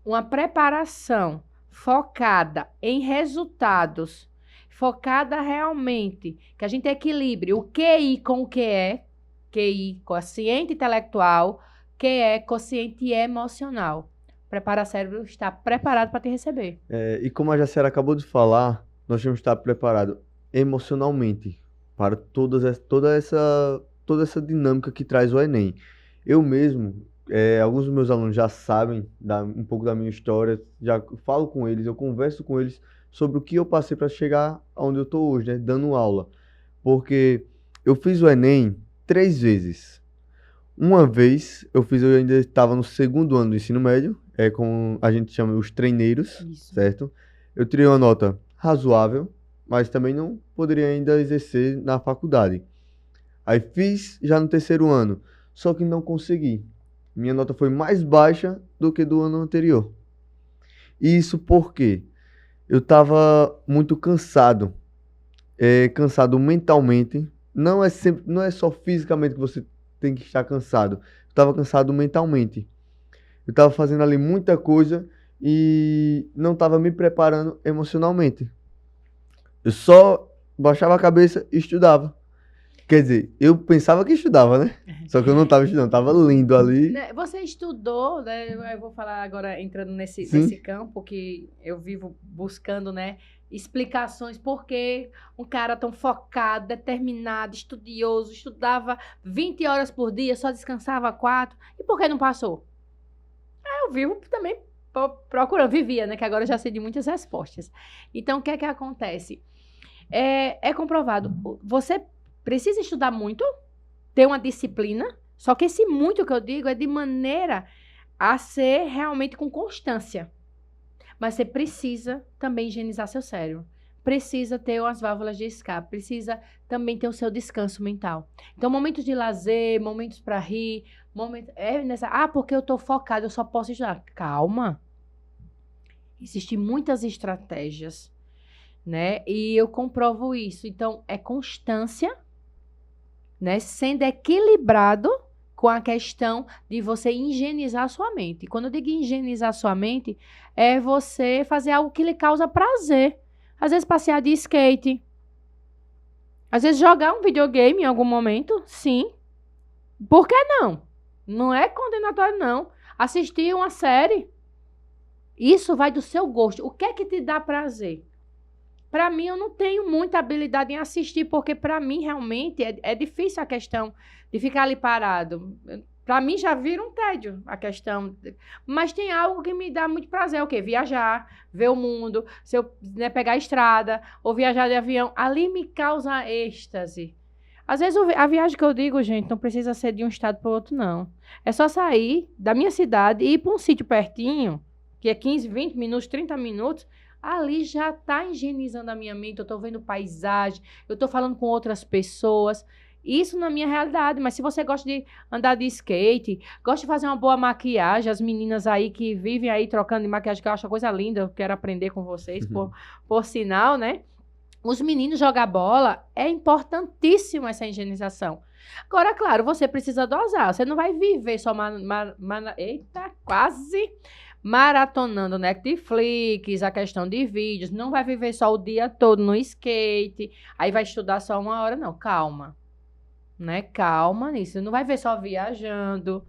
uma preparação focada em resultados, focada realmente, que a gente equilibre o QI com o QE, QI, quociente intelectual, QE, quociente emocional. Prepara cérebro, está preparado para te receber. E como a Jaciara acabou de falar, nós temos que estar preparados emocionalmente para toda essa dinâmica que traz o Enem. Eu mesmo, alguns dos meus alunos já sabem um pouco da minha história, já falo com eles, eu converso com eles sobre o que eu passei para chegar onde eu estou hoje, né, dando aula. Porque eu fiz o Enem 3 vezes. Uma vez eu ainda estava no segundo ano do ensino médio, como a gente chama os treineiros, Isso. certo? Eu tirei uma nota razoável, mas também não poderia ainda exercer na faculdade. Aí fiz já no terceiro ano, só que não consegui. Minha nota foi mais baixa do que do ano anterior. E isso porque eu estava muito cansado, cansado mentalmente. Não é só fisicamente que você tem que estar cansado. Eu estava cansado mentalmente. Eu estava fazendo ali muita coisa e não estava me preparando emocionalmente. Eu só baixava a cabeça e estudava. Quer dizer, eu pensava que estudava, né? Só que eu não estava estudando, estava lendo ali. Você estudou, né? Eu vou falar agora, entrando nesse campo que eu vivo buscando, né? Explicações por que um cara tão focado, determinado, estudioso, estudava 20 horas por dia, só descansava 4. E por que não passou? Eu vivo também procurando, vivia, né? Que agora eu já sei de muitas respostas. Então, o que é que acontece? É comprovado. Você precisa estudar muito, ter uma disciplina, só que esse muito que eu digo é de maneira a ser realmente com constância. Mas você precisa também higienizar seu cérebro. Precisa ter umas válvulas de escape. Precisa também ter o seu descanso mental. Então, momentos de lazer, momentos para rir, porque eu estou focado, eu só posso estudar. Calma. Existem muitas estratégias, né? E eu comprovo isso. Então, é constância, né? Sendo equilibrado com a questão de você higienizar a sua mente. E quando eu digo higienizar a sua mente, é você fazer algo que lhe causa prazer. Às vezes passear de skate. Às vezes jogar um videogame em algum momento, sim. Por que não? Não é condenatório, não. Assistir uma série. Isso vai do seu gosto. O que é que te dá prazer? Para mim, eu não tenho muita habilidade em assistir, porque para mim, realmente, é difícil a questão de ficar ali parado. Para mim, já vira um tédio a questão. Mas tem algo que me dá muito prazer, o quê? Viajar, ver o mundo, se eu pegar a estrada ou viajar de avião, ali me causa êxtase. Às vezes, a viagem que eu digo, gente, não precisa ser de um estado para o outro, não. É só sair da minha cidade e ir para um sítio pertinho, que é 15, 20 minutos, 30 minutos, ali já está higienizando a minha mente, eu estou vendo paisagem, eu estou falando com outras pessoas. Isso na minha realidade, mas se você gosta de andar de skate, gosta de fazer uma boa maquiagem, as meninas aí que vivem aí trocando de maquiagem, que eu acho uma coisa linda, eu quero aprender com vocês, por sinal, né? Os meninos jogar bola, é importantíssimo essa higienização. Agora, claro, você precisa dosar, você não vai viver só quase maratonando Netflix, a questão de vídeos, não vai viver só o dia todo no skate, aí vai estudar só 1 hora, não, calma. Né? Calma nisso, não vai ver só viajando.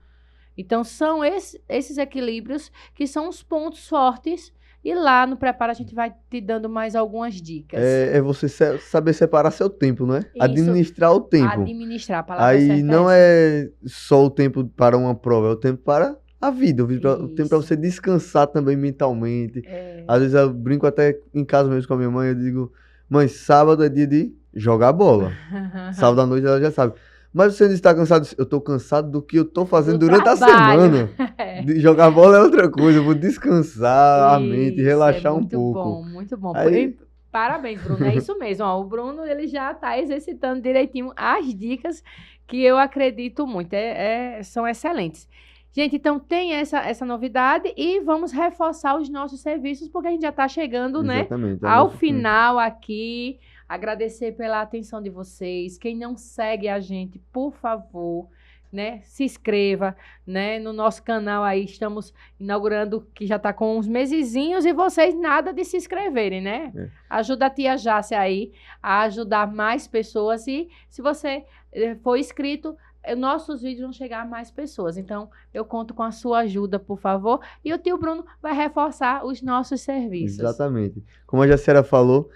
Então, são esses equilíbrios que são os pontos fortes E lá no Prepara a gente vai te dando mais algumas dicas. É você saber separar seu tempo, não é? Isso. Administrar o tempo. Administrar, a palavra Aí certa não essa. é só o tempo para uma prova, é o tempo para a vida, o tempo para Isso. você descansar também mentalmente. É. Às vezes eu brinco até em casa mesmo com a minha mãe, eu digo, mãe, sábado é dia de jogar bola. Sábado à noite ela já sabe. Mas você está cansado? Eu estou cansado do que eu estou fazendo Do durante a trabalho. semana. De jogar bola é outra coisa, eu vou descansar a mente, Isso, relaxar é um muito pouco. bom, muito bom. Aí- Parabéns, Bruno. É isso mesmo. Ó, o Bruno ele já está exercitando direitinho as dicas que eu acredito muito. São excelentes. Gente, então tem essa novidade e vamos reforçar os nossos serviços, porque a gente já está chegando, né? Exatamente. Ao final aqui. Agradecer pela atenção de vocês. Quem não segue a gente, por favor, né, se inscreva, né, no nosso canal aí. Estamos inaugurando, que já está com uns mesezinhos, e vocês nada de se inscreverem, né? É. Ajuda a tia Jácia aí a ajudar mais pessoas. E se você for inscrito, nossos vídeos vão chegar a mais pessoas. Então, eu conto com a sua ajuda, por favor. E o tio Bruno vai reforçar os nossos serviços. Exatamente. Como a Jaciara falou,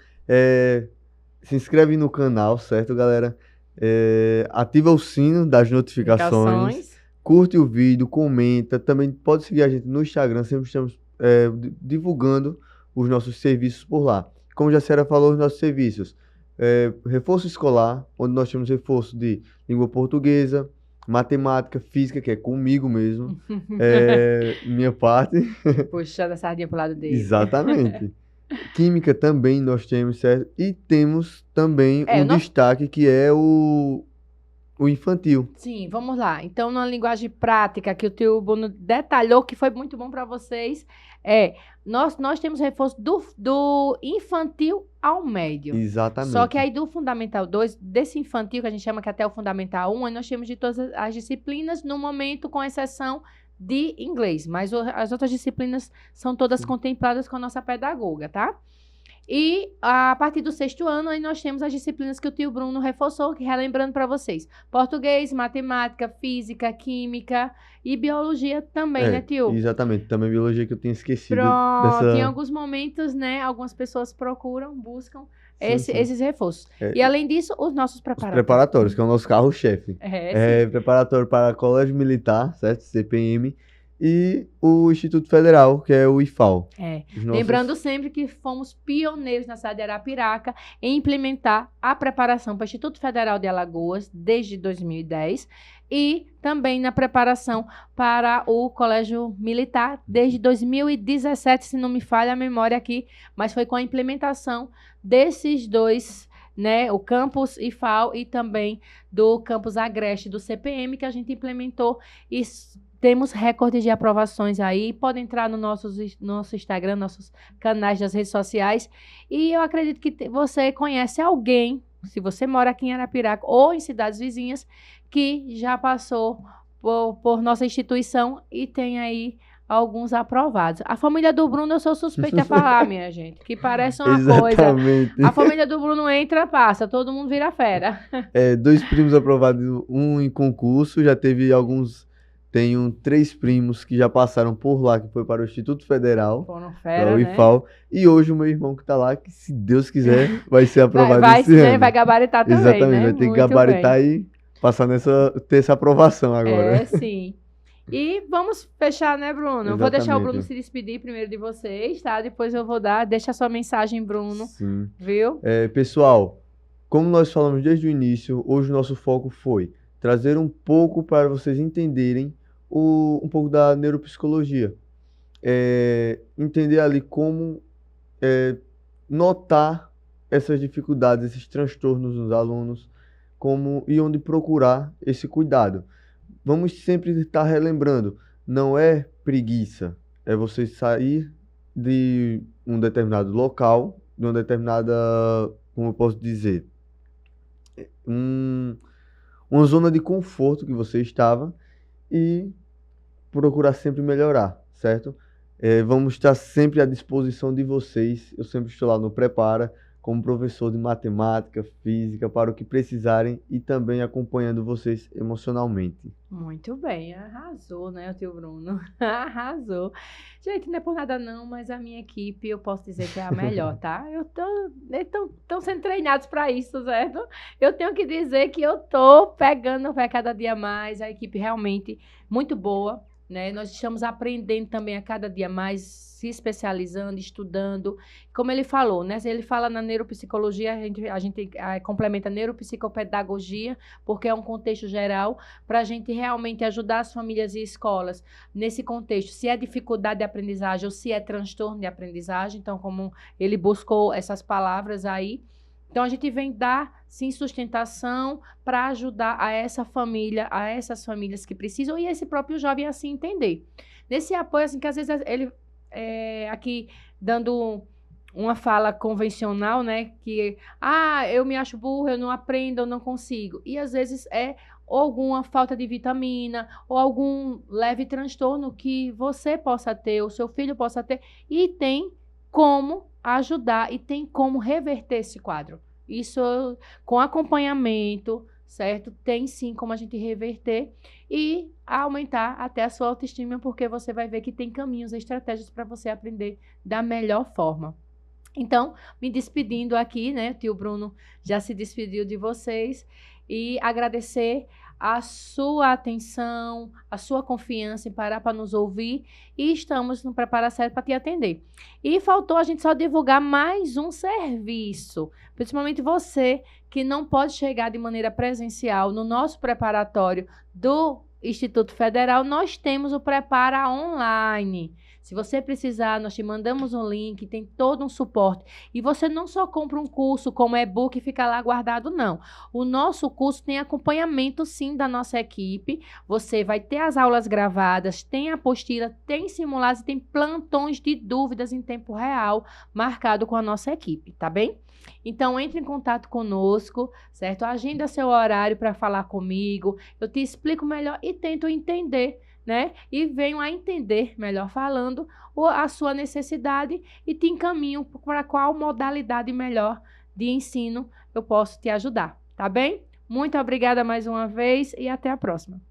se inscreve no canal, certo, galera? Ativa o sino das notificações, curte o vídeo, comenta. Também pode seguir a gente no Instagram, sempre estamos divulgando os nossos serviços por lá. Como a Jaciara falou, os nossos serviços. Reforço escolar, onde nós temos reforço de língua portuguesa, matemática, física, que é comigo mesmo, minha parte. Puxando a sardinha pro lado dele. Exatamente. Química também nós temos, certo? E temos também destaque que é o infantil. Sim, vamos lá. Então, numa linguagem prática que o tio Bruno detalhou, que foi muito bom para vocês, nós temos reforço do infantil ao médio. Exatamente. Só que aí do Fundamental 2, desse infantil, que a gente chama que até o Fundamental 1, aí nós temos de todas as disciplinas, no momento, com exceção de inglês. Mas as outras disciplinas são todas contempladas com a nossa pedagoga, tá? E a partir do 6º ano, aí nós temos as disciplinas que o tio Bruno reforçou, que relembrando para vocês. Português, matemática, física, química e biologia também, né, tio? Exatamente, também biologia que eu tinha esquecido. Pronto, em alguns momentos, né, algumas pessoas buscam esses reforços. E além disso, os nossos preparatórios. Os preparatórios, que é o nosso carro-chefe. Preparatório para Colégio Militar, certo? CPM. E o Instituto Federal, que é o IFAL. Lembrando sempre que fomos pioneiros na cidade de Arapiraca em implementar a preparação para o Instituto Federal de Alagoas desde 2010 e também na preparação para o Colégio Militar desde 2017, se não me falha a memória aqui, mas foi com a implementação desses dois, né, o campus IFAL e também do campus Agreste do CPM, que a gente implementou e temos recordes de aprovações aí. Pode entrar no nosso Instagram, nossos canais das redes sociais. E eu acredito que você conhece alguém, se você mora aqui em Arapiraca ou em cidades vizinhas, que já passou por nossa instituição e tem aí alguns aprovados. A família do Bruno, eu sou suspeita a falar, minha gente, que parece uma Exatamente. coisa. A família do Bruno entra, passa, todo mundo vira fera. 2 primos aprovados, um em concurso, já teve alguns... Tenho 3 primos que já passaram por lá, que foi para o Instituto Federal, Foram para fera, o IFAL, né? E hoje o meu irmão que está lá, que se Deus quiser, vai ser aprovado esse ano. Vai gabaritar também, exatamente, né? Vai ter Muito que gabaritar bem. e passar ter essa aprovação agora. Sim. E vamos fechar, né, Bruno? Exatamente. Vou deixar o Bruno se despedir primeiro de vocês, tá? Depois eu vou deixa a sua mensagem, Bruno. Sim. Viu? Pessoal, como nós falamos desde o início, hoje o nosso foco foi trazer um pouco para vocês entenderem um pouco da neuropsicologia. Entender ali como notar essas dificuldades, esses transtornos nos alunos, e onde procurar esse cuidado. Vamos sempre estar relembrando, não é preguiça, é você sair de um determinado local, de uma determinada, como eu posso dizer, uma zona de conforto que você estava e procurar sempre melhorar, certo? Vamos estar sempre à disposição de vocês. Eu sempre estou lá no Prepara, como professor de matemática, física, para o que precisarem e também acompanhando vocês emocionalmente. Muito bem, arrasou, né, o tio Bruno? Arrasou. Gente, não é por nada não, mas a minha equipe, eu posso dizer que é a melhor, tá? Eles estão sendo treinados para isso, certo? Eu tenho que dizer que eu tô pegando vai cada dia mais, a equipe realmente muito boa, né? Nós estamos aprendendo também a cada dia mais, se especializando, estudando. Como ele falou, né? Ele fala na neuropsicologia, a gente complementa a neuropsicopedagogia, porque é um contexto geral, para a gente realmente ajudar as famílias e escolas nesse contexto, se é dificuldade de aprendizagem ou se é transtorno de aprendizagem. Então, como ele buscou essas palavras aí, então a gente vem dar, sim, sustentação para ajudar a essa família, a essas famílias que precisam e esse próprio jovem assim entender. Nesse apoio, assim, que às vezes ele, aqui dando uma fala convencional, né, que, eu me acho burro, eu não aprendo, eu não consigo. E às vezes é ou alguma falta de vitamina, ou algum leve transtorno que você possa ter, o seu filho possa ter, e tem como ajudar, e tem como reverter esse quadro. Isso com acompanhamento, certo? Tem sim como a gente reverter e aumentar até a sua autoestima, porque você vai ver que tem caminhos, estratégias para você aprender da melhor forma. Então, me despedindo aqui, né? O tio Bruno já se despediu de vocês e agradecer a sua atenção, a sua confiança em parar para nos ouvir e estamos no Prepara Sério para te atender. E faltou a gente só divulgar mais um serviço, principalmente você que não pode chegar de maneira presencial no nosso preparatório do Instituto Federal, nós temos o Prepara Online. Se você precisar, nós te mandamos um link, tem todo um suporte. E você não só compra um curso como e-book e fica lá guardado, não. O nosso curso tem acompanhamento, sim, da nossa equipe. Você vai ter as aulas gravadas, tem apostila, tem simulados e tem plantões de dúvidas em tempo real marcado com a nossa equipe, tá bem? Então, entre em contato conosco, certo? Agenda seu horário para falar comigo, eu te explico melhor e tento entender, né? E venho a entender, melhor falando, a sua necessidade e te encaminho para qual modalidade melhor de ensino eu posso te ajudar, tá bem? Muito obrigada mais uma vez e até a próxima.